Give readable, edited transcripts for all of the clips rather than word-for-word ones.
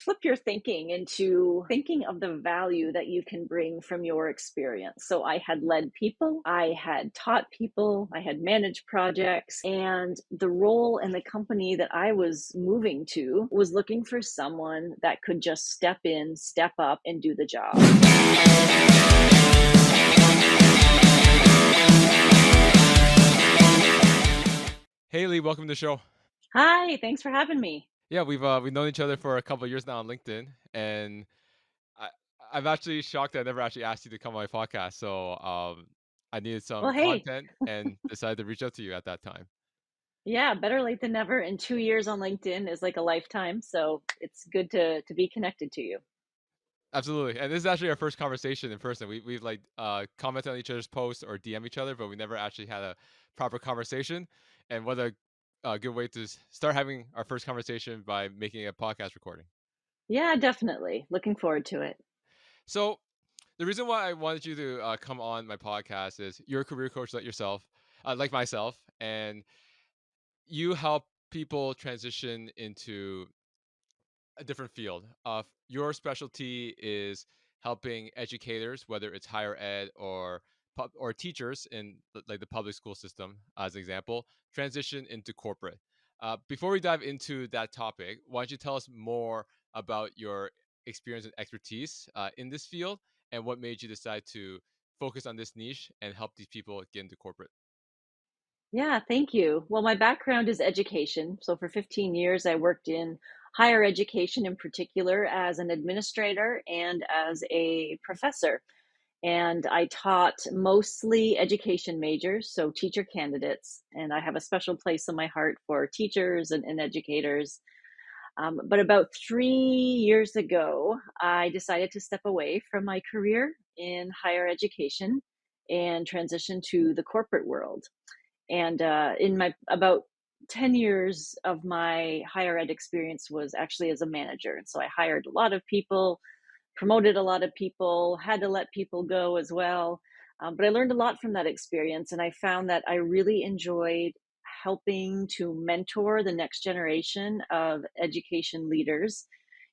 flip your thinking into thinking of the value that you can bring from your experience. So I had led people, I had taught people, I had managed projects, and the role and the company that I was moving to was looking for someone that could just step in, step up, and do the job. Hey Lee, welcome to the show. Hi, thanks for having me. Yeah, we've known each other for a couple of years now on LinkedIn, and I I'm actually shocked that I never actually asked you to come on my podcast. So I needed Well, some hey, content and decided to reach out to you at that time. yeah, better late than never. And 2 years on LinkedIn is like a lifetime. So it's good to be connected to you. Absolutely, and this is actually our first conversation in person. We've like commented on each other's posts or DM each other, but we never actually had a proper conversation. And what a good way to start having our first conversation by making a podcast recording. Yeah, definitely. Looking forward to it. So the reason why I wanted you to come on my podcast is you're a career coach like yourself, like myself, and you help people transition into a different field. Your specialty is helping educators, whether it's higher ed or teachers in like the public school system, as an example, transition into corporate. Before we dive into that topic, why don't you tell us more about your experience and expertise in this field, and what made you decide to focus on this niche and help these people get into corporate? Yeah, thank you. Well, my background is education. So for 15 years, I worked in higher education in particular as an administrator and as a professor. And I taught mostly education majors, so teacher candidates. And I have a special place in my heart for teachers and educators. But about 3 years ago, I decided to step away from my career in higher education and transition to the corporate world. And in my about 10 years of my higher ed experience was actually as a manager. And so I hired a lot of people, promoted a lot of people, had to let people go as well. But I learned a lot from that experience. And I found that I really enjoyed helping to mentor the next generation of education leaders.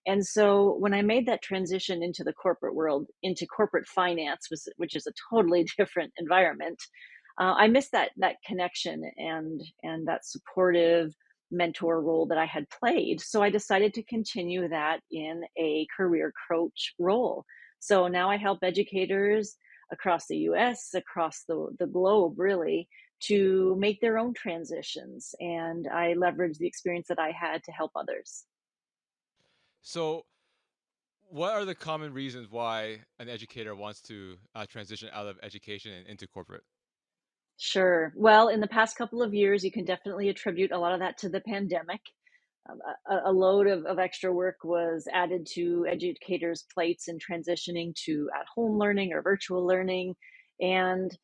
And so when I made that transition into the corporate world, into corporate finance, which is a totally different environment, I missed that connection and that supportive mentor role that I had played. So I decided to continue that in a career coach role. So now I help educators across the US, across the globe, really, to make their own transitions. And I leverage the experience that I had to help others. So, what are the common reasons why an educator wants to transition out of education and into corporate? Sure. Well, in the past couple of years, you can definitely attribute a lot of that to the pandemic. A load of extra work was added to educators' plates in transitioning to at home learning or virtual learning. And,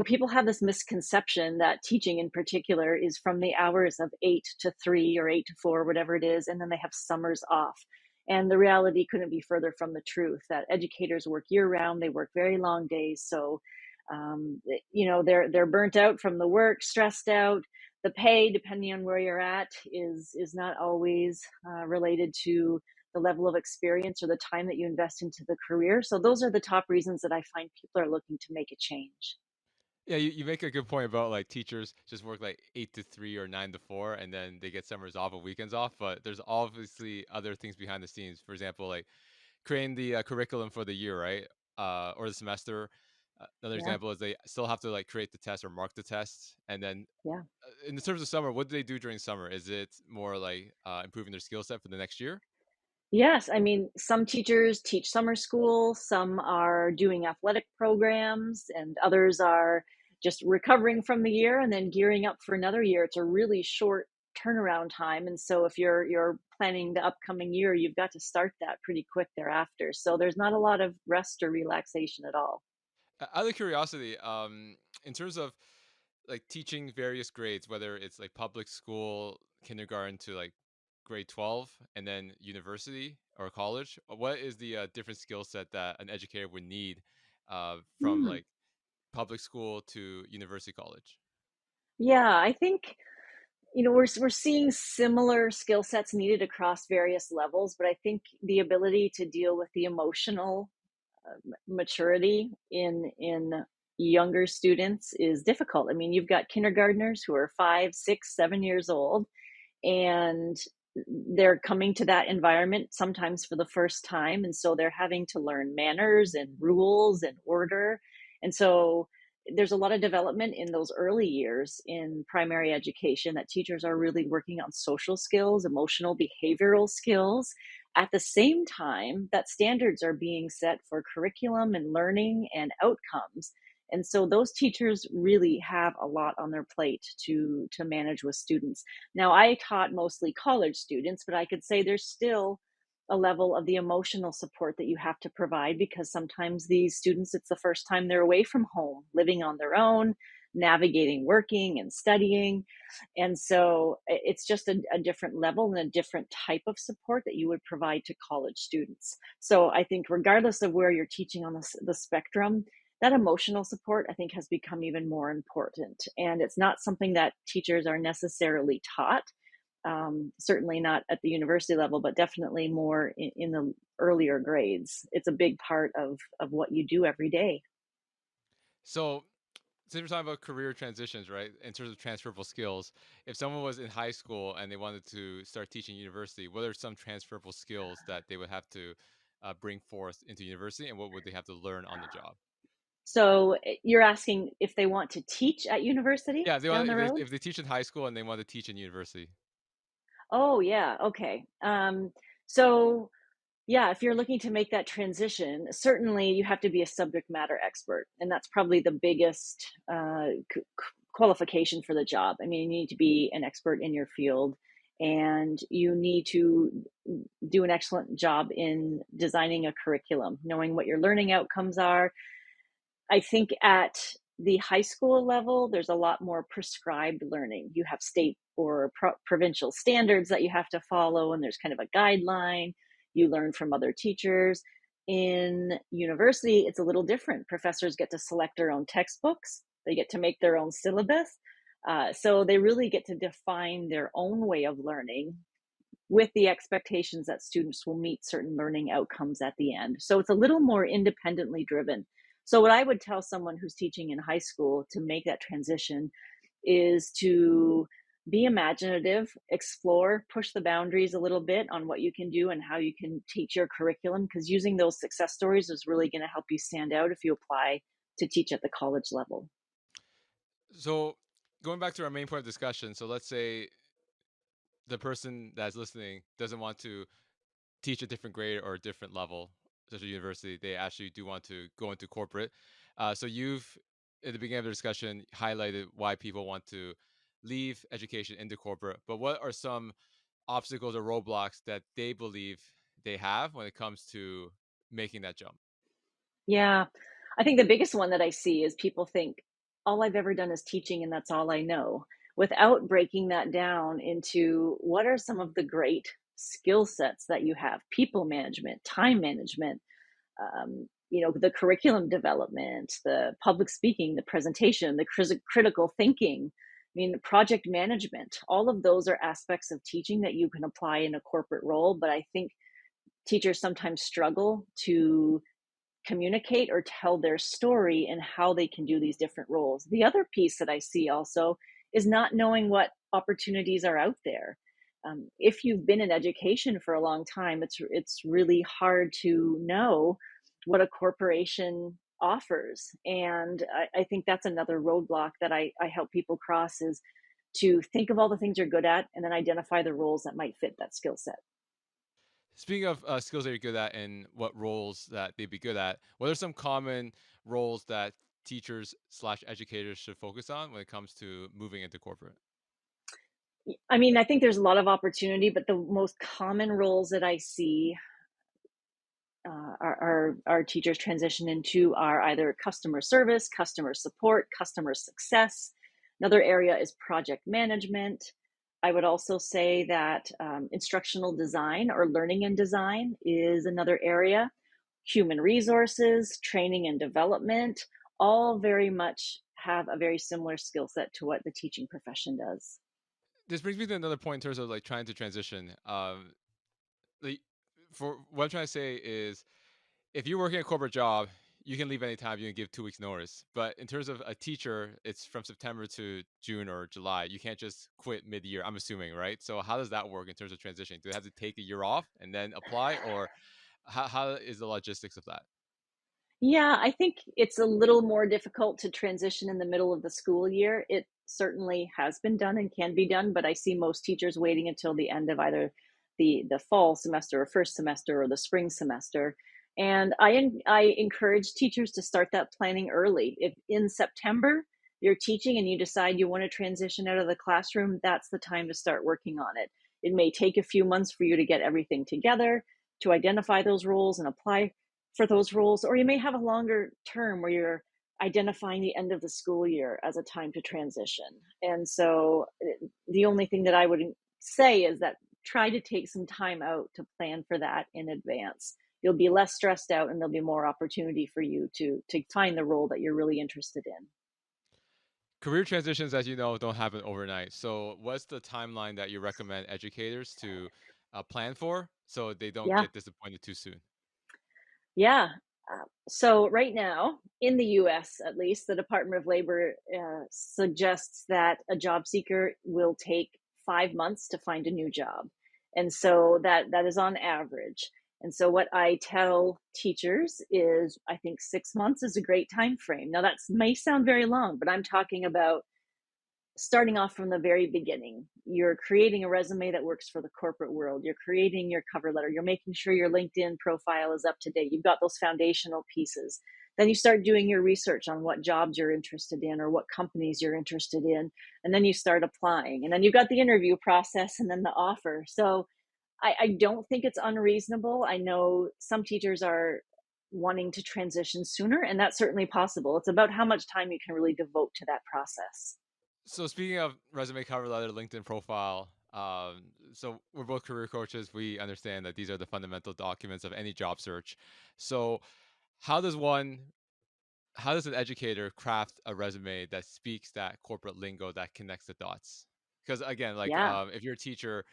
people have this misconception that teaching in particular is from the hours of 8 to 3 or 8 to 4, whatever it is, and then they have summers off. And the reality couldn't be further from the truth that educators work year round, they work very long days. So, they're burnt out from the work, stressed out. The pay, depending on where you're at, is not always related to the level of experience or the time that you invest into the career. So those are the top reasons that I find people are looking to make a change. Yeah, you make a good point about like teachers just work like 8 to 3 or 9 to 4, and then they get summers off or weekends off. But there's obviously other things behind the scenes. For example, like creating the curriculum for the year, right? Or the semester. Another Yeah, example is they still have to like create the test or mark the tests. And then yeah. in terms of summer, what do they do during summer? Is it more like improving their skill set for the next year? Yes, I mean, some teachers teach summer school, some are doing athletic programs, and others are just recovering from the year and then gearing up for another year. It's a really short turnaround time, and so if you're planning the upcoming year, you've got to start that pretty quick thereafter. So there's not a lot of rest or relaxation at all. Out of curiosity, in terms of like teaching various grades, whether it's like public school, kindergarten to like grade 12, and then university or college, what is the different skill set that an educator would need from Hmm. like public school to university college? Yeah, I think we're seeing similar skill sets needed across various levels, but I think the ability to deal with the emotional maturity in younger students is difficult. I mean, you've got kindergartners who are 5, 6, 7 years old, and they're coming to that environment sometimes for the first time, and so they're having to learn manners and rules and order. And so there's a lot of development in those early years in primary education that teachers are really working on social skills, emotional behavioral skills, at the same time that standards are being set for curriculum and learning and outcomes. And so those teachers really have a lot on their plate to manage with students. Now, I taught mostly college students, but I could say there's still a level of the emotional support that you have to provide, because sometimes these students, it's the first time they're away from home, living on their own, navigating working and studying. And so it's just a different level and a different type of support that you would provide to college students. So I think, regardless of where you're teaching on the spectrum, that emotional support, I think, has become even more important. And it's not something that teachers are necessarily taught, certainly not at the university level, but definitely more in the earlier grades. It's a big part of what you do every day. So, since we're talking about career transitions, right? In terms of transferable skills, if someone was in high school and they wanted to start teaching university, what are some transferable skills that they would have to bring forth into university, and what would they have to learn on the job? So you're asking if they want to teach at university Yeah, if they down want, the road? if they teach in high school and they want to teach in university. Oh, yeah. Okay. So yeah, if you're looking to make that transition, certainly you have to be a subject matter expert, and that's probably the biggest qualification for the job. I mean, you need to be an expert in your field, and you need to do an excellent job in designing a curriculum, knowing what your learning outcomes are. I think at the high school level, there's a lot more prescribed learning. You have state or provincial standards that you have to follow, and there's kind of a guideline. You learn from other teachers. In university, it's a little different. Professors get to select their own textbooks, they get to make their own syllabus. So they really get to define their own way of learning, with the expectations that students will meet certain learning outcomes at the end. So it's a little more independently driven. So, what I would tell someone who's teaching in high school to make that transition is to be imaginative, explore, push the boundaries a little bit on what you can do and how you can teach your curriculum, because using those success stories is really going to help you stand out if you apply to teach at the college level. So, going back to our main point of discussion, so let's say the person that's listening doesn't want to teach a different grade or a different level, such as university. They actually do want to go into corporate. So you've, at the beginning of the discussion, highlighted why people want to leave education into corporate. But what are some obstacles or roadblocks that they believe they have when it comes to making that jump? Yeah. I think the biggest one that I see is people think, all I've ever done is teaching and that's all I know, without breaking that down into what are some of the great skill sets that you have: people management, time management, the curriculum development, the public speaking, the presentation, the critical thinking. I mean, project management, all of those are aspects of teaching that you can apply in a corporate role. But I think teachers sometimes struggle to communicate or tell their story and how they can do these different roles. The other piece that I see also is not knowing what opportunities are out there. If you've been in education for a long time, it's really hard to know what a corporation offers, and I think that's another roadblock that I help people cross, is to think of all the things you're good at and then identify the roles that might fit that skill set. Speaking of skills that you're good at and what roles that they'd be good at, what are some common roles that teachers slash educators should focus on when it comes to moving into corporate? I mean, I think there's a lot of opportunity, but the most common roles that I see our teachers transition into are either customer service, customer support, customer success. Another area is project management. I would also say that instructional design or learning and design is another area. Human resources, training and development, all very much have a very similar skill set to what the teaching profession does. This brings me to another point in terms of like trying to transition. The For what I'm trying to say is, if you're working a corporate job, you can leave anytime. You can give 2 weeks notice. But in terms of a teacher, it's from September to June or July. You can't just quit mid-year. I'm assuming, right? So how does that work in terms of transitioning? Do they have to take a year off and then apply, or how is the logistics of that? Yeah, I think it's a little more difficult to transition in the middle of the school year. It certainly has been done and can be done, but I see most teachers waiting until the end of either the fall semester or first semester or the spring semester. And I encourage teachers to start that planning early. If in September you're teaching and you decide you want to transition out of the classroom, that's the time to start working on it. It may take a few months for you to get everything together, to identify those roles and apply for those roles, or you may have a longer term where you're identifying the end of the school year as a time to transition. And so the only thing that I would say is that try to take some time out to plan for that in advance. You'll be less stressed out and there'll be more opportunity for you to find the role that you're really interested in. Career transitions, as you know, don't happen overnight. So what's the timeline that you recommend educators to plan for so they don't Yeah. get disappointed too soon? Yeah. So right now, in the U.S. at least, the Department of Labor suggests that a job seeker will take 5 months to find a new job, and so that is on average. And so what I tell teachers is, I think 6 months is a great time frame. Now that may sound very long, but I'm talking about starting off from the very beginning. You're creating a resume that works for the corporate world. You're creating your cover letter. You're making sure your LinkedIn profile is up to date. You've got those foundational pieces. Then you start doing your research on what jobs you're interested in or what companies you're interested in. And then you start applying. And then you've got the interview process and then the offer. So I don't think it's unreasonable. I know some teachers are wanting to transition sooner, and that's certainly possible. It's about how much time you can really devote to that process. So speaking of resume, cover letter, LinkedIn profile, so we're both career coaches. We understand that these are the fundamental documents of any job search. So how does one, how does an educator craft a resume that speaks that corporate lingo that connects the dots? Because again, like Yeah. if you're a teacher,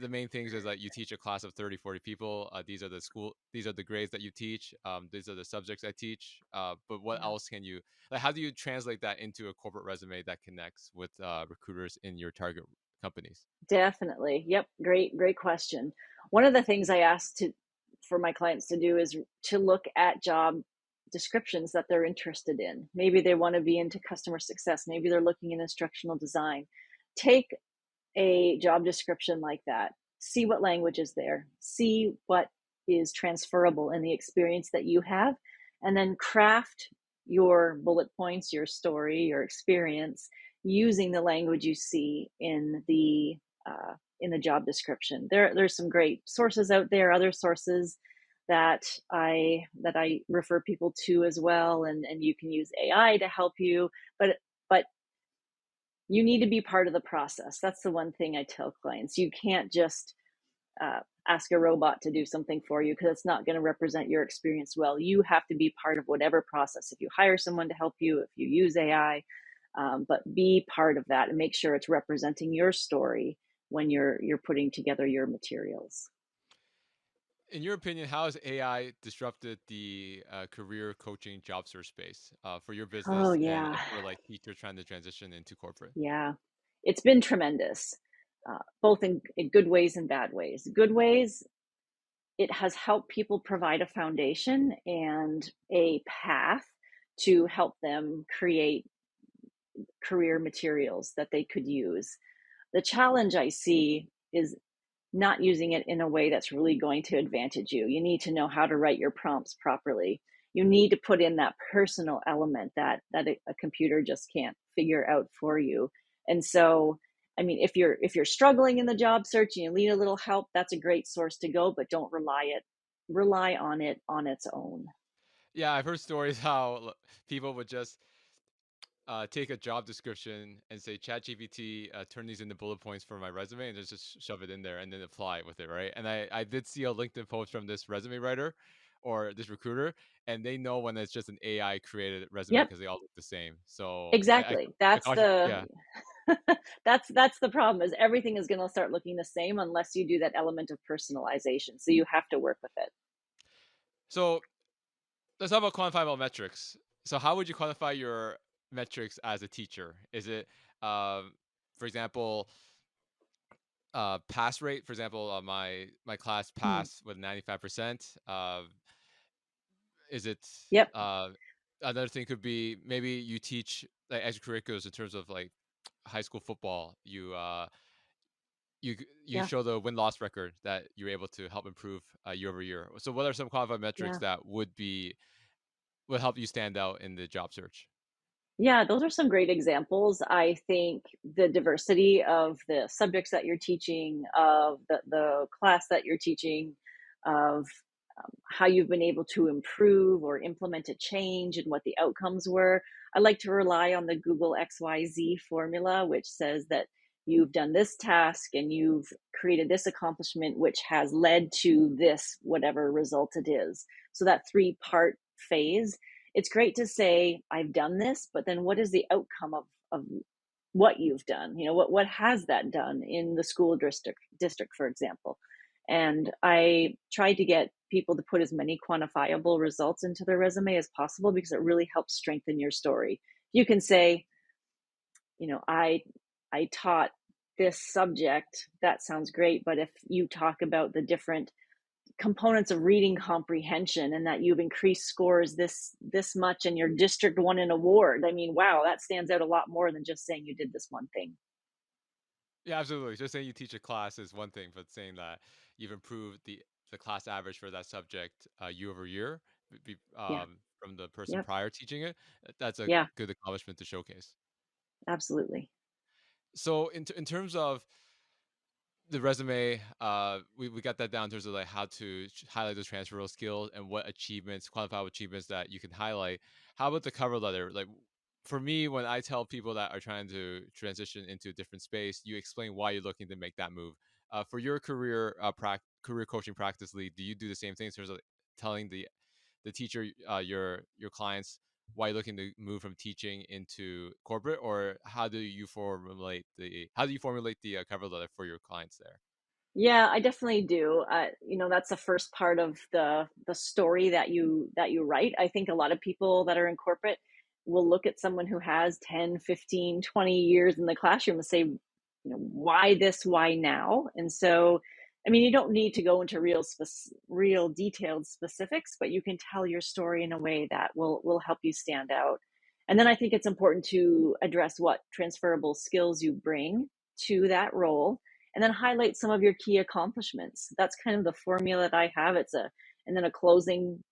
the main things is that you teach a class of 30, 40 people. These are the grades that you teach. These are the subjects I teach. But what Yeah. else can you, like, how do you translate that into a corporate resume that connects with recruiters in your target companies? Definitely. Yep. Great question. One of the things I ask to for my clients to do is to look at job descriptions that they're interested in. Maybe they want to be into customer success. Maybe they're looking in instructional design. Take a job description like that. See what language is there. See what is transferable in the experience that you have, and then craft your bullet points, your story, your experience using the language you see in the job description. There's some great sources out there, other sources that I refer people to as well, and you can use AI to help you. But you need to be part of the process. That's the one thing I tell clients. You can't just ask a robot to do something for you because it's not going to represent your experience well. You have to be part of whatever process. If you hire someone to help you, if you use AI, but be part of that and make sure it's representing your story when you're putting together your materials. In your opinion, how has AI disrupted the career coaching job search space for your Oh business yeah, and for like teachers trying to transition into corporate? yeah. It's been tremendous, both in good ways and bad ways. Good ways, it has helped people provide a foundation and a path to help them create career materials that they could use. The challenge I see is not using it in a way that's really going to advantage you. You need to know how to write your prompts properly. You need to put in that personal element that a computer just can't figure out for you. And so, I mean, if you're struggling in the job search and you need a little help, that's a great source to go, but don't rely on it on its own. Yeah, I've heard stories how people would just take a job description and say, ChatGPT, turn these into bullet points for my resume, and just shove it in there and then apply with it, right? And I did see a LinkedIn post from this resume writer or this recruiter, and they know when it's just an AI created resume Yep, because they all look the same. So exactly. I caution, yeah. That's the problem is everything is gonna start looking the same unless you do that element of personalization, so you have to work with it. So let's talk about quantifiable metrics. So how would you quantify your metrics as a teacher? Is it, um, for example, pass rate? For example, my class Mm, passed with 95%. Is it yep, uh, another thing could be maybe you teach like extracurriculars in terms of like high school football. You yeah, show the win loss record that you're able to help improve year over year. So what are some quantified metrics yeah. that would help you stand out in the job search? Yeah, those are some great examples. I think the diversity of the subjects that you're teaching, of the class that you're teaching, of how you've been able to improve or implement a change and what the outcomes were. I like to rely on the Google XYZ formula, which says that you've done this task and you've created this accomplishment, which has led to this, whatever result it is. So that three-part phase, it's great to say I've done this, but then what is the outcome of what you've done? You know, what has that done in the school district, for example? And I try to get people to put as many quantifiable results into their resume as possible because it really helps strengthen your story. You can say, you know, I taught this subject, that sounds great, but if you talk about the different components of reading comprehension and that you've increased scores this much and your district won an award, I mean, wow, that stands out a lot more than just saying you did this one thing. Yeah, absolutely. Just saying you teach a class is one thing, but saying that you've improved the class average for that subject year over year Yeah, from the person yep, prior teaching it, that's a yeah, good accomplishment to showcase. absolutely. So in terms of the resume, we got that down in terms of like how to highlight those transferable skills and what achievements, quantifiable achievements that you can highlight. How about the cover letter? Like for me, when I tell people that are trying to transition into a different space, you explain why you're looking to make that move. For your career coaching practice lead, do you do the same thing in terms of telling the teacher, your clients, why you're looking to move from teaching into corporate, or how do you formulate the cover letter for your clients there? Yeah, I definitely do. You know, that's the first part of the story that you write. I think a lot of people that are in corporate will look at someone who has 10, 15, 20 years in the classroom and say, you know, why this, why now? And so, I mean, you don't need to go into real detailed specifics, but you can tell your story in a way that will help you stand out. And then I think it's important to address what transferable skills you bring to that role and then highlight some of your key accomplishments. That's kind of the formula that I have. It's a and then a closing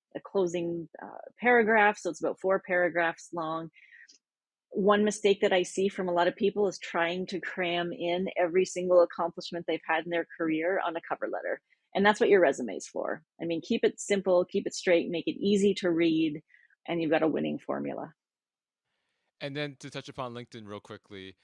paragraph, so it's about 4 paragraphs long. One mistake that I see from a lot of people is trying to cram in every single accomplishment they've had in their career on a cover letter. And that's what your resume is for. I mean, keep it simple, keep it straight, make it easy to read, and you've got a winning formula. And then to touch upon LinkedIn real quickly,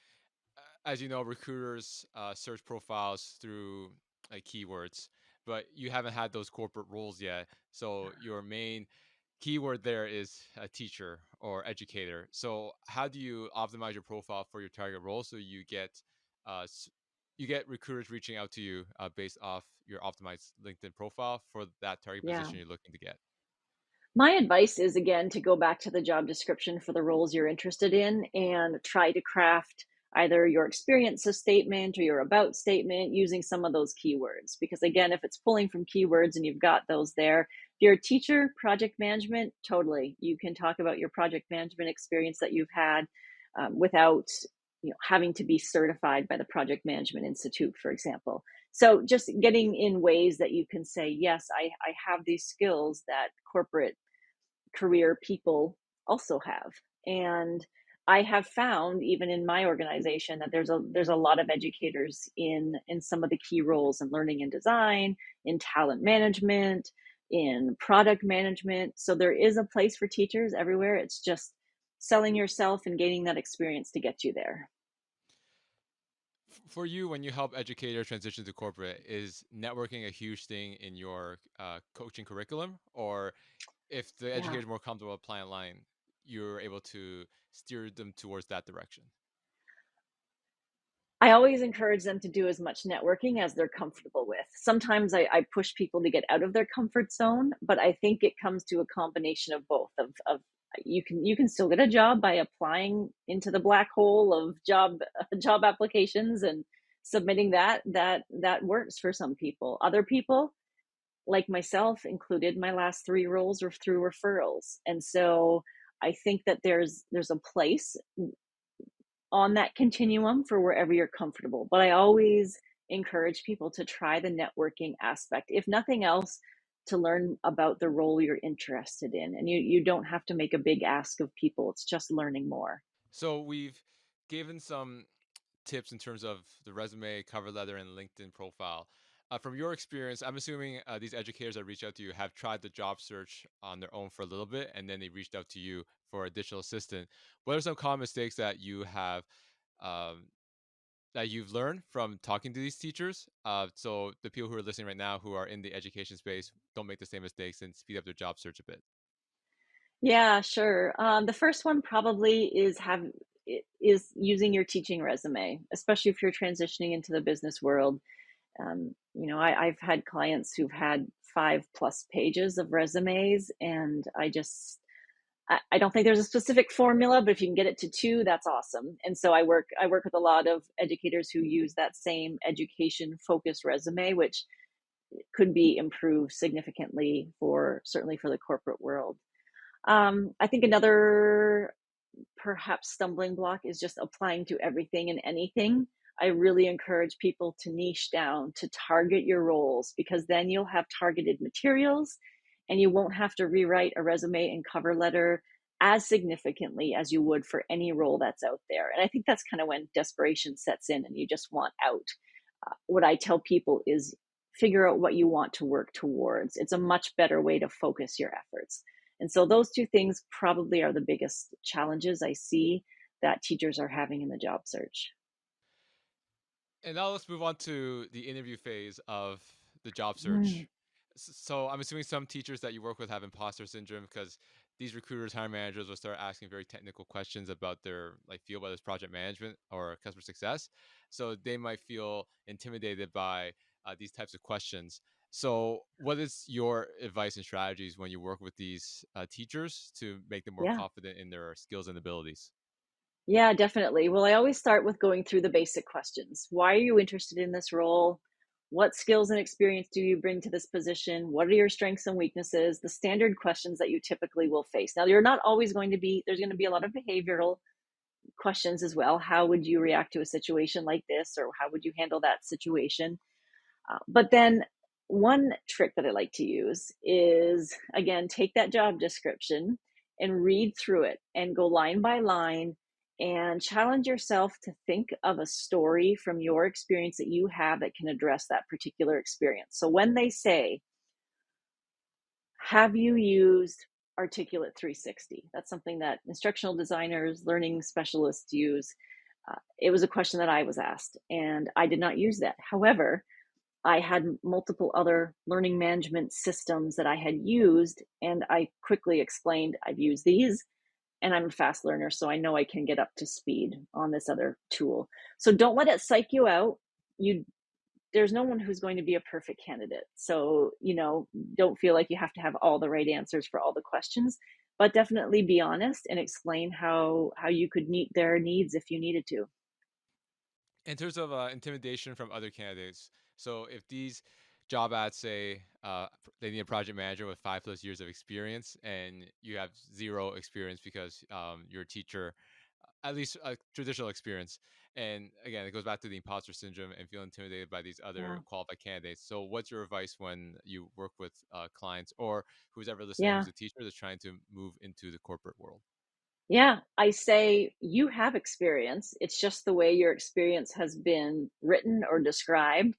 as you know, recruiters search profiles through like keywords, but you haven't had those corporate roles yet. So your main keyword there is a teacher or educator. So how do you optimize your profile for your target role so uh, s- you get recruiters reaching out to you based off your optimized LinkedIn profile for that target Yeah. position you're looking to get? My advice is again to go back to the job description for the roles you're interested in and try to craft either your experiences statement or your about statement using some of those keywords. Because again, if it's pulling from keywords and you've got those there, if you're a teacher, project management, totally. You can talk about your project management experience that you've had without having to be certified by the Project Management Institute, for example. So just getting in ways that you can say, yes, I have these skills that corporate career people also have. And I have found even in my organization that there's a lot of educators in some of the key roles in learning and design, in talent management, in product management. So there is a place for teachers everywhere. It's just selling yourself and gaining that experience to get you there. For you, when you help educators transition to corporate, is networking a huge thing in your coaching curriculum, or if the Yeah. educator is more comfortable applying line, you're able to steer them towards that direction? I always encourage them to do as much networking as they're comfortable with. Sometimes I push people to get out of their comfort zone, but I think it comes to a combination of both. Of you can still get a job by applying into the black hole of job applications and submitting that works for some people. Other people, like myself included, my last three roles were through referrals, and so I think that there's a place on that continuum for wherever you're comfortable. But I always encourage people to try the networking aspect, if nothing else, to learn about the role you're interested in. And you don't have to make a big ask of people, it's just learning more. So we've given some tips in terms of the resume, cover letter, and LinkedIn profile. From your experience, I'm assuming these educators that reach out to you have tried the job search on their own for a little bit, and then they reached out to you for additional assistance. What are some common mistakes that you have um, that you've learned from talking to these teachers? So the people who are listening right now who are in the education space don't make the same mistakes and speed up their job search a bit. Yeah, sure. The first one probably is using your teaching resume, especially if you're transitioning into the business world. I've had clients who've had 5+ pages of resumes, and I don't think there's a specific formula, but if you can get it to two, that's awesome. And so I work with a lot of educators who use that same education focused resume, which could be improved significantly for certainly for the corporate world. I think another perhaps stumbling block is just applying to everything and anything. I really encourage people to niche down, to target your roles, because then you'll have targeted materials and you won't have to rewrite a resume and cover letter as significantly as you would for any role that's out there. And I think that's kind of when desperation sets in and you just want out. What I tell people is figure out what you want to work towards. It's a much better way to focus your efforts. And so those two things probably are the biggest challenges I see that teachers are having in the job search. And now let's move on to the interview phase of the job Mm, search. So I'm assuming some teachers that you work with have imposter syndrome because these recruiters, hiring managers will start asking very technical questions about their like field, whether it's project management or customer success. So they might feel intimidated by these types of questions. So, what is your advice and strategies when you work with these teachers to make them more yeah. confident in their skills and abilities? Yeah, definitely. Well, I always start with going through the basic questions. Why are you interested in this role? What skills and experience do you bring to this position? What are your strengths and weaknesses? The standard questions that you typically will face. Now, you're not always going to be, there's going to be a lot of behavioral questions as well. How would you react to a situation like this? Or how would you handle that situation? But then one trick that I like to use is, again, take that job description and read through it and go line by line and challenge yourself to think of a story from your experience that you have that can address that particular experience. So when they say, have you used Articulate 360? That's something that instructional designers, learning specialists use. It was a question that I was asked, and I did not use that. However, I had multiple other learning management systems that I had used, and I quickly explained I've used these and I'm a fast learner, so I know I can get up to speed on this other tool. So don't let it psych you out. You There's no one who's going to be a perfect candidate. So, don't feel like you have to have all the right answers for all the questions, but definitely be honest and explain how you could meet their needs if you needed to. In terms of intimidation from other candidates, so if these job ads say they need a project manager with 5+ years of experience, and you have zero experience because you're a teacher, at least a traditional experience, and again, it goes back to the imposter syndrome and feeling intimidated by these other Yeah. qualified candidates. So, what's your advice when you work with clients or who's ever listening, Yeah. who's a teacher that's trying to move into the corporate world? Yeah, I say you have experience. It's just the way your experience has been written or described,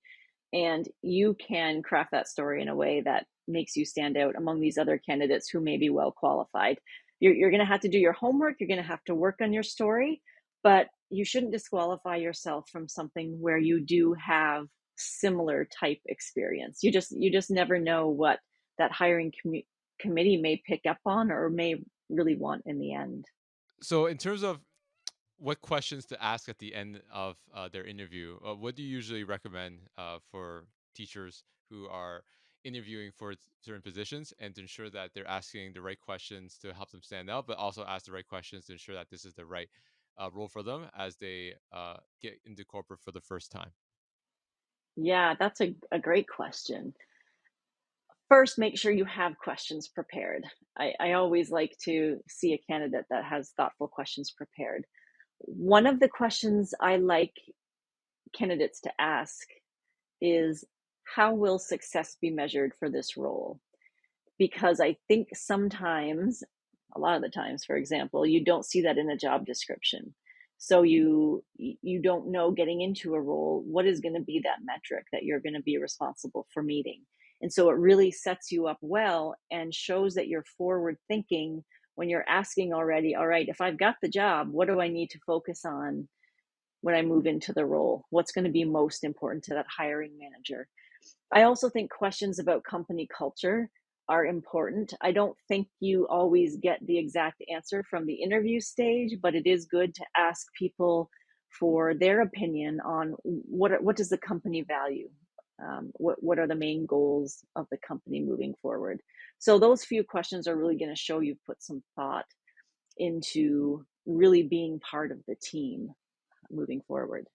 and you can craft that story in a way that makes you stand out among these other candidates who may be well qualified. You're going to have to do your homework, you're going to have to work on your story, but you shouldn't disqualify yourself from something where you do have similar type experience. You just never know what that committee may pick up on or may really want in the end. So, in terms of what questions to ask at the end of their interview. What do you usually recommend for teachers who are interviewing for certain positions, and to ensure that they're asking the right questions to help them stand out, but also ask the right questions to ensure that this is the right role for them as they get into corporate for the first time? Yeah, that's a great question. First, make sure you have questions prepared. I always like to see a candidate that has thoughtful questions prepared. One of the questions I like candidates to ask is, how will success be measured for this role? Because I think sometimes, a lot of the times, for example, you don't see that in a job description. So you don't know getting into a role what is going to be that metric that you're going to be responsible for meeting. And so it really sets you up well and shows that you're forward thinking when you're asking already, all right, if I've got the job, what do I need to focus on when I move into the role? What's going to be most important to that hiring manager? I also think questions about company culture are important. I don't think you always get the exact answer from the interview stage, but it is good to ask people for their opinion on what does the company value. What are the main goals of the company moving forward? So those few questions are really going to show you've put some thought into really being part of the team moving forward.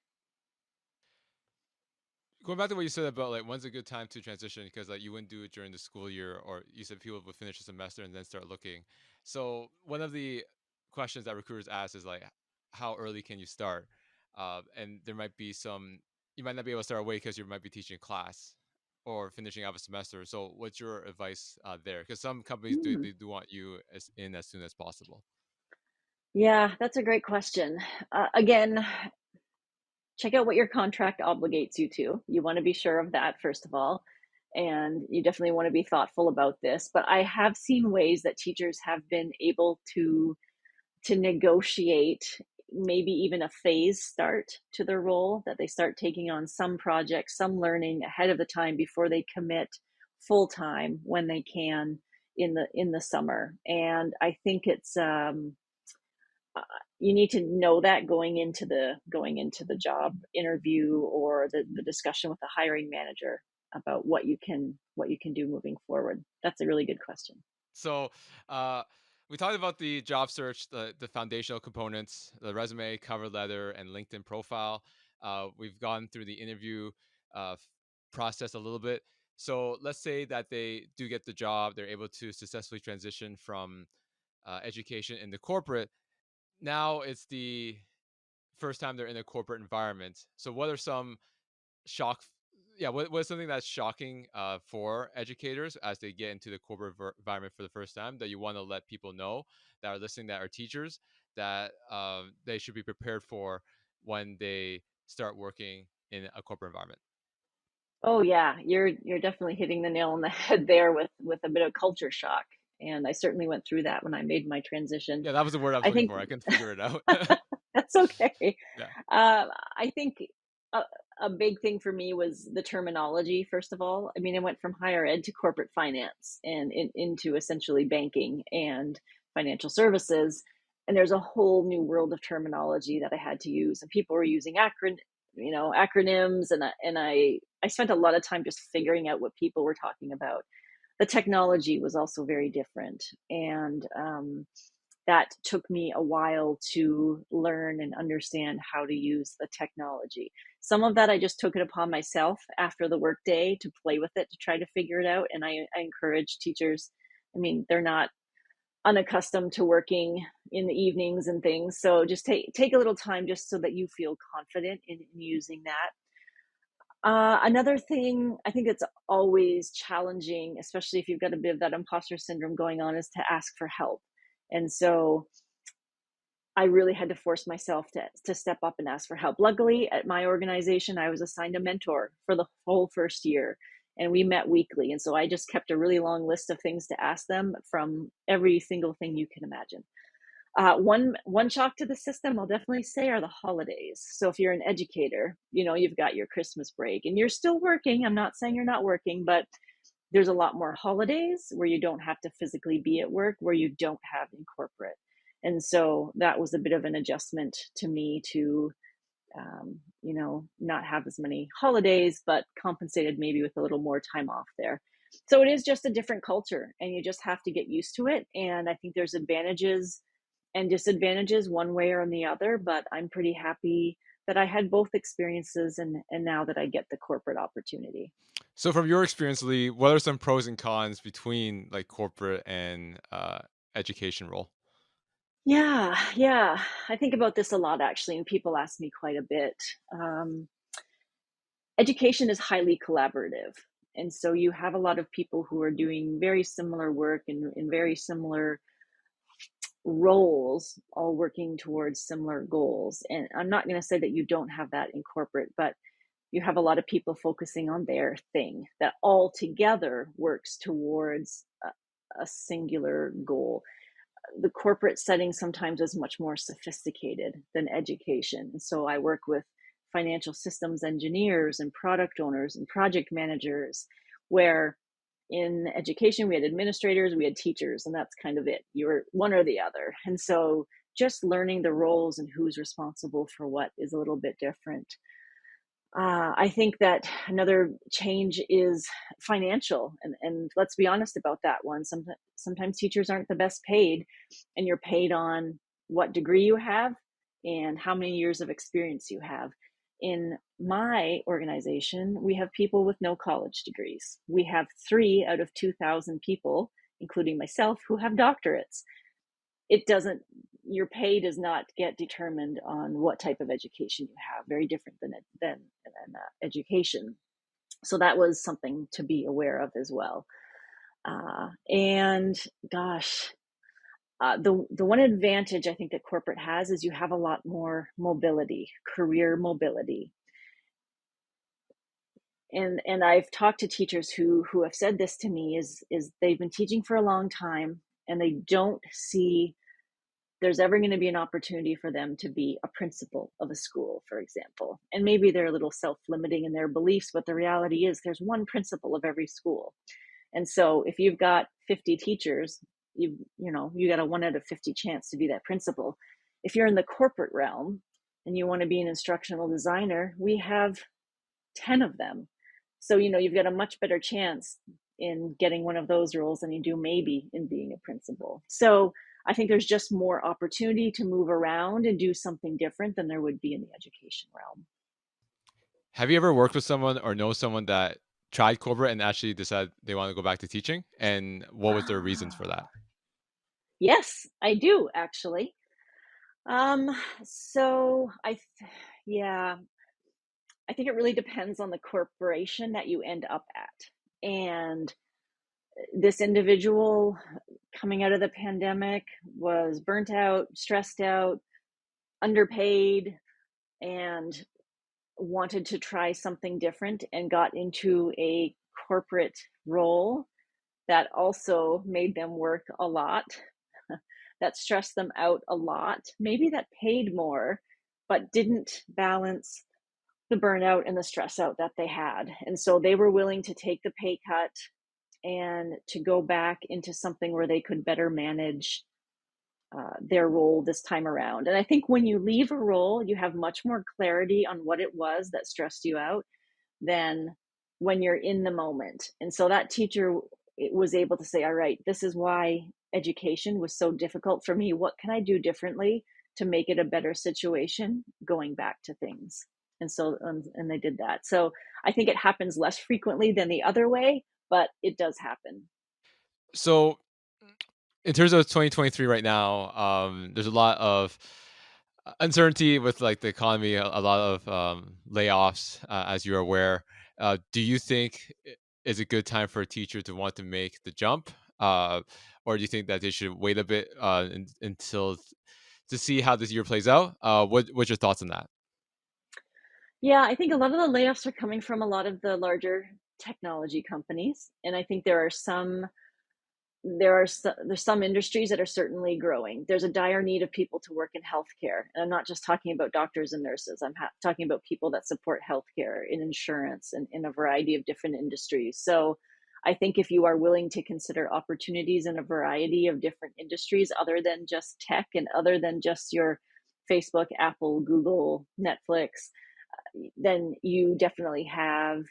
Going back to what you said about like when's a good time to transition, because like you wouldn't do it during the school year, or you said people would finish a semester and then start looking. So one of the questions that recruiters ask is like, how early can you start? And there might be some, you might not be able to start away because you might be teaching class or finishing out a semester. So what's your advice there? Because some companies do, Hmm. they do want you as soon as possible. Yeah, that's a great question. Again, check out what your contract obligates you to. You want to be sure of that, first of all. And you definitely want to be thoughtful about this. But I have seen ways that teachers have been able to negotiate maybe even a phase start to their role, that they start taking on some projects, some learning ahead of the time before they commit full time when they can in the summer. And I think it's uh, you need to know that going into the job interview or the discussion with the hiring manager about what you can do moving forward. That's a really good question. So, uh, we talked about the job search, the foundational components, the resume, cover letter, and LinkedIn profile. We've gone through the interview process a little bit. So let's say that they do get the job, they're able to successfully transition from education into corporate. Now it's the first time they're in a corporate environment. So what are some shock yeah, what's something that's shocking for educators as they get into the corporate environment for the first time that you want to let people know that are listening, that are teachers, that they should be prepared for when they start working in a corporate environment? Oh yeah, you're definitely hitting the nail on the head there with a bit of culture shock. And I certainly went through that when I made my transition. Yeah, that was the word I was I looking think for. I couldn't figure it out. that's okay. Yeah. I think a, a big thing for me was the terminology, first of all. I mean, I went from higher ed to corporate finance and into essentially banking and financial services. And there's a whole new world of terminology that I had to use. And people were using acronyms. And I spent a lot of time just figuring out what people were talking about. The technology was also very different. And that took me a while to learn and understand how to use the technology. Some of that I just took it upon myself after the workday to play with it to try to figure it out. And I encourage teachers. I mean, they're not unaccustomed to working in the evenings and things, so just take a little time just so that you feel confident in using that. Another thing I think it's always challenging, especially if you've got a bit of that imposter syndrome going on, is to ask for help. And so I really had to force myself to step up and ask for help. Luckily, at my organization, I was assigned a mentor for the whole first year, and we met weekly. And so I just kept a really long list of things to ask them from every single thing you can imagine. One shock to the system, I'll definitely say, are the holidays. So if you're an educator, you've got your Christmas break, and you're still working. I'm not saying you're not working, but there's a lot more holidays where you don't have to physically be at work, where you don't have in corporate. And so that was a bit of an adjustment to me to, not have as many holidays, but compensated maybe with a little more time off there. So it is just a different culture, and you just have to get used to it. And I think there's advantages and disadvantages one way or the other, but I'm pretty happy that I had both experiences, and now that I get the corporate opportunity. So from your experience, Lee, what are some pros and cons between like corporate and education role? Yeah, yeah. I think about this a lot actually, and people ask me quite a bit. Um, Education is highly collaborative. And so you have a lot of people who are doing very similar work in very similar roles, all working towards similar goals. And I'm not going to say that you don't have that in corporate, but you have a lot of people focusing on their thing that all together works towards a singular goal. The corporate setting sometimes is much more sophisticated than education. So I work with financial systems engineers and product owners and project managers, where in education we had administrators, we had teachers, and that's kind of it. You were one or the other. And so just learning the roles and who's responsible for what is a little bit different. I think that another change is financial, and let's be honest about that one. Sometimes teachers aren't the best paid, and you're paid on what degree you have and how many years of experience you have. In my organization, we have people with no college degrees. We have 3 out of 2,000 people, including myself, who have doctorates. It doesn't Your pay does not get determined on what type of education you have. Very different than education. So that was something to be aware of as well. And gosh, the one advantage I think that corporate has is you have a lot more mobility, career mobility. And I've talked to teachers who have said this to me, is they've been teaching for a long time, and they don't see there's ever going to be an opportunity for them to be a principal of a school, for example. And maybe they're a little self-limiting in their beliefs, but the reality is there's one principal of every school. And so if you've got 50 teachers, you got a 1 out of 50 chance to be that principal. If you're in the corporate realm and you want to be an instructional designer, we have 10 of them. So, you've got a much better chance in getting one of those roles than you do maybe in being a principal. So I think there's just more opportunity to move around and do something different than there would be in the education realm. Have you ever worked with someone or know someone that tried corporate and actually decided they want to go back to teaching? And what was their reasons for that? Ah, yes, I do actually. Um, so yeah, I think it really depends on the corporation that you end up at. And this individual coming out of the pandemic was burnt out, stressed out, underpaid, and wanted to try something different and got into a corporate role that also made them work a lot, that stressed them out a lot, maybe that paid more, but didn't balance the burnout and the stress out that they had. And so they were willing to take the pay cut and to go back into something where they could better manage their role this time around. And I think when you leave a role, you have much more clarity on what it was that stressed you out than when you're in the moment. And so that teacher was able to say, all right, this is why education was so difficult for me. What can I do differently to make it a better situation going back to things? And so, and they did that. So I think it happens less frequently than the other way, but it does happen. So, in terms of 2023 right now, there's a lot of uncertainty with like the economy, a lot of layoffs, as you're aware. Do you think is a good time for a teacher to want to make the jump, or do you think that they should wait a bit until to see how this year plays out? What's your thoughts on that? Yeah, I think a lot of the layoffs are coming from a lot of the larger technology companies, and I think there's some industries that are certainly growing. There's a dire need of people to work in healthcare, and I'm not just talking about doctors and nurses. I'm talking about people that support healthcare in insurance and in a variety of different industries. So I think if you are willing to consider opportunities in a variety of different industries other than just tech and other than just your Facebook, Apple, Google, Netflix, then you definitely have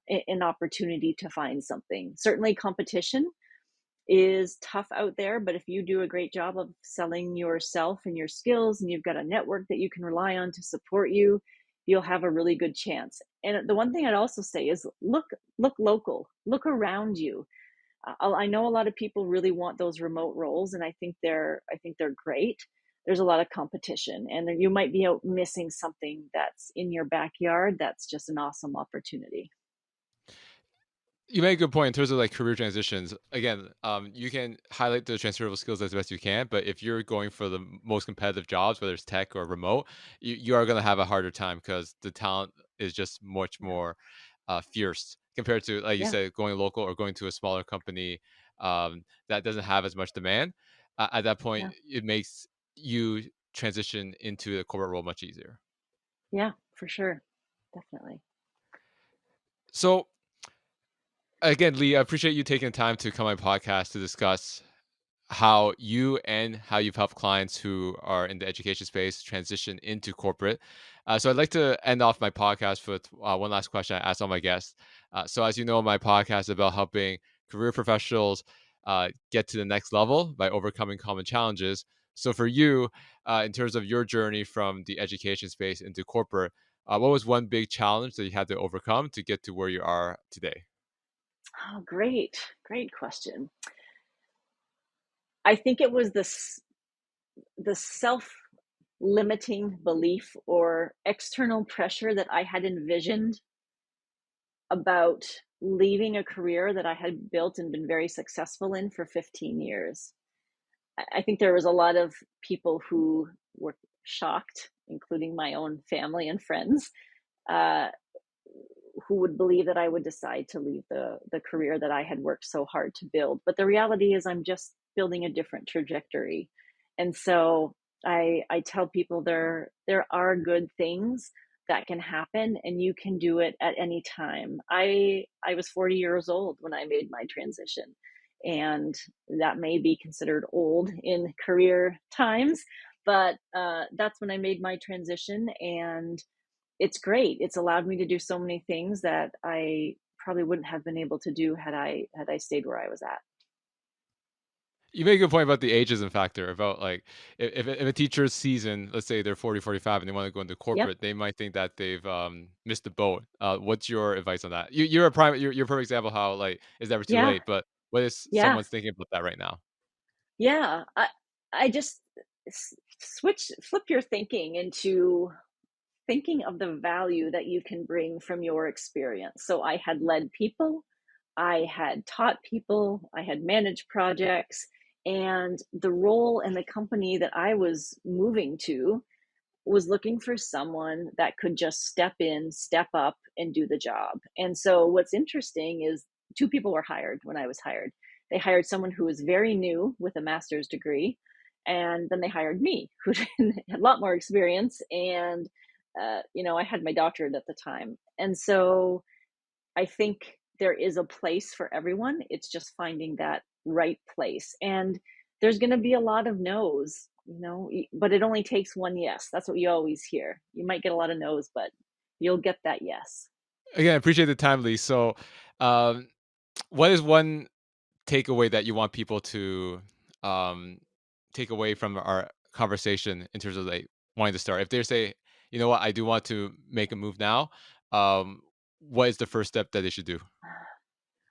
an opportunity to find something. Certainly, competition is tough out there, but if you do a great job of selling yourself and your skills and you've got a network that you can rely on to support you, you'll have a really good chance. And the one thing I'd also say is look local, look around you. I know a lot of people really want those remote roles, and I think they're great. There's a lot of competition, and then you might be out missing something that's in your backyard. That's just an awesome opportunity. You make a good point in terms of like career transitions. Again, you can highlight the transferable skills as best you can, but if you're going for the most competitive jobs, whether it's tech or remote, you are going to have a harder time because the talent is just much Yeah, more fierce compared to, like you yeah, said, going local or going to a smaller company that doesn't have as much demand. At that point, yeah, it makes you transition into the corporate role much easier. yeah, for sure, definitely. So, again, Lee, I appreciate you taking the time to come on my podcast to discuss how you and how you've helped clients who are in the education space transition into corporate. So I'd like to end off my podcast with one last question I ask all my guests. So as you know, my podcast is about helping career professionals get to the next level by overcoming common challenges. So for you, in terms of your journey from the education space into corporate, what was one big challenge that you had to overcome to get to where you are today? Oh, great question. I think it was the self limiting belief or external pressure that I had envisioned about leaving a career that I had built and been very successful in for 15 years. I think there was a lot of people who were shocked, including my own family and friends, uh, who would believe that I would decide to leave the career that I had worked so hard to build. But the reality is, I'm just building a different trajectory, and so I tell people there are good things that can happen, and you can do it at any time. I was 40 years old when I made my transition, and that may be considered old in career times, but that's when I made my transition, and it's great. It's allowed me to do so many things that I probably wouldn't have been able to do had I stayed where I was at. You make a good point about the ageism factor about like if a teacher's season, let's say they're 40, 45, and they want to go into Yep. corporate, they might think that they've missed the boat. What's your advice on that? You're a prime you're a perfect example how like it's never too Yeah. late, but what is Yeah. someone's thinking about that right now? Yeah. I just flip your thinking into thinking of the value that you can bring from your experience. So I had led people, I had taught people, I had managed projects, and the role and the company that I was moving to was looking for someone that could just step in, step up, and do the job. And so, what's interesting is two people were hired when I was hired. They hired someone who was very new with a master's degree, and then they hired me, who had a lot more experience. And, I had my doctorate at the time. And so, I think there is a place for everyone. It's just finding that right place. And there's going to be a lot of no's, but it only takes one yes. That's what you always hear. You might get a lot of no's, but you'll get that yes. Again, I appreciate the time, Lee. So, um, what is one takeaway that you want people to um, take away from our conversation in terms of like wanting to start? If they say, you know what, I do want to make a move now, what is the first step that they should do?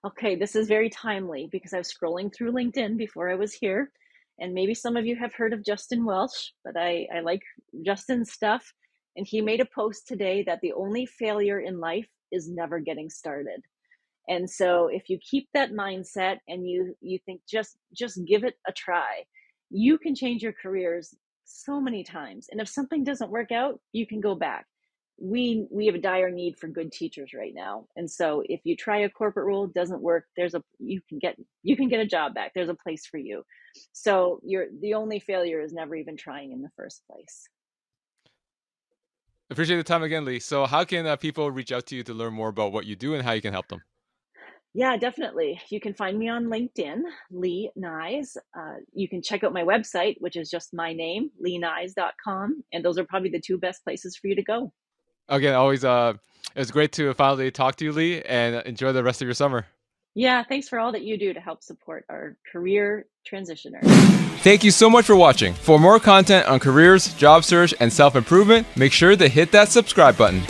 Okay, this is very timely because I was scrolling through LinkedIn before I was here. And maybe some of you have heard of Justin Welsh, but I like Justin's stuff. And he made a post today that the only failure in life is never getting started. And so if you keep that mindset and you think just give it a try, you can change your careers so many times. And if something doesn't work out, you can go back. We have a dire need for good teachers right now. And so if you try a corporate role, doesn't work, you can get a job back. There's a place for you. So the only failure is never even trying in the first place. Appreciate the time again, Lee. So, how can people reach out to you to learn more about what you do and how you can help them? Yeah, definitely. You can find me on LinkedIn, Leigh Neys. You can check out my website, which is just my name, leighnys.com. And those are probably the two best places for you to go. Again, always it was great to finally talk to you, Lee, and enjoy the rest of your summer. Yeah, thanks for all that you do to help support our career transitioners. Thank you so much for watching. For more content on careers, job search, and self-improvement, make sure to hit that subscribe button.